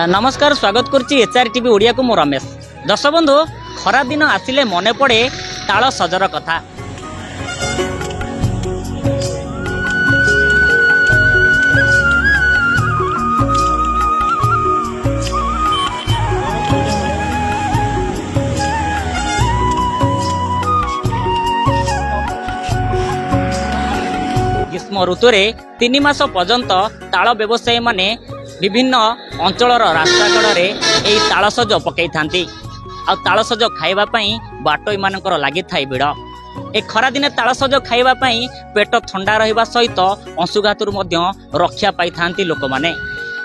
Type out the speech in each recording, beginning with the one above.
नमस्कार स्वागत करुच्ची HR TV Odia को मो रमेश। दर्शक बंधु खरा दिन आसिले मन पड़े ताल सजर कथा। ग्रीष्म ऋतु रे 3 मास पर्यंत ताल व्यवसायी माने विभिन्न अंचलर रास्ता कड़े यही तालसज पकई था तालसज खाइबापी बाटोई मानकर लगी था भिड़। ए खरा दिने तालसज खाइबापी पेट ठंडा रहिबा सहित अंशुघातु रक्षा पाई था लोक मैंने।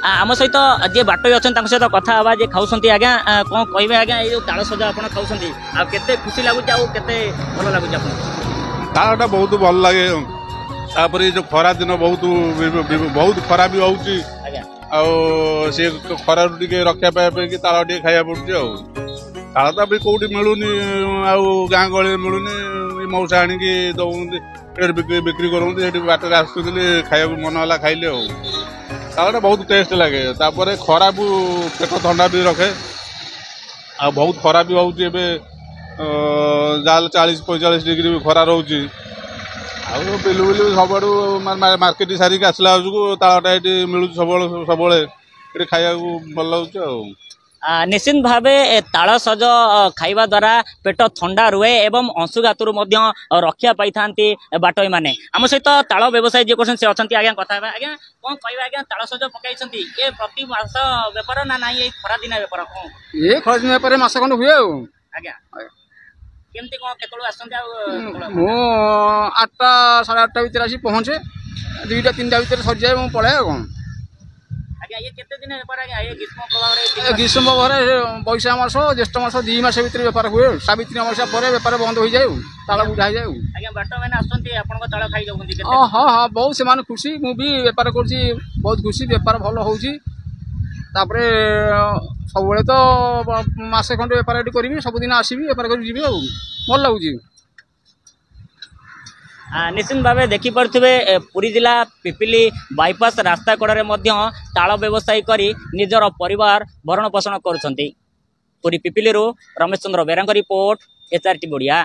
आम सहित जे बाटोई अच्छा सहित कथा हवा जे खाऊँ आज्ञा कौन कहे आज्ञा ये तालसज आप खाऊँ आते खुशी लगुच आते भल लगुच तालटा बहुत भल लगे। तापर जो खरा दिन बहुत खरा भी होउची से खरा टे रक्षा पाइबा कि ताल टे खाया पड़े। ताल तो कौटी मिलूनी गाँ गहली मिलूनी मौसा आणिकी दौर बिक्री करूँ बाटर आसुली खाया मन है खाइले। तालटा बहुत टेस्ट लगे। तापर खरा भी पेट ठंडा भी रखे। बहुत खरा भी होउची एबे जाल 40-45 डिग्री भी खरा रोची। बिलु बिलु सब मार्केट सारिक आसला तालटा ये मिलू सब खाया भल लगे। निश्चित भावे ताल सज खाइबा द्वारा पेट ठंडा रुहे एवं अंशुघातु रक्षा पाई था बाटोई माने। आम सहित ताल व्यवसायी जे से अच्छा आज्ञा कथा आज्ञा कौन कह आज्ञा ताल सज पकई ये प्रति मास बेपार ना ना ये खरा दिन बेपार कौन ये खरा दिन बेपार मास खंड हुए आज्ञा केमती कौन केतळु आसंती मु 8टा 8:30 भितर आसी पहुँचे 2टा 3टा भितर सरी जाए मुझे पलाए कौन आज्ञा ये केते दिन बेपार आज्ञा ये ग्रीष्म प्रभाव रे ग्रीष्म प्रभाव बैशाख मास ज्येष्ठ मास 2 मास भितर बेपार हुए। सावित्री अमावस्या पर बेपार बंद हो जाए ताल बुढ़ा हो जाए। आज्ञा बाटो मैंने आसंती आपन ताल खाई जाउंती केते हां हां बहुत से मान खुशी मु भी बेपार करछि बहुत खुशी बेपार भल होउछि। तापरे सब तो मसे खंड बेपार करी सबुदिन आसबि बेपार कर जी भल लगुच। निश्चित भाव देखिपे पुरी जिला पिपिली बाईपास रास्ता कड़े ताल व्यवसायी करी निजर परिवार भरण पोषण करुछंती। पुरी पिपिली रमेश चंद्र बेरा रिपोर्ट एचआर टीवी ओडिया।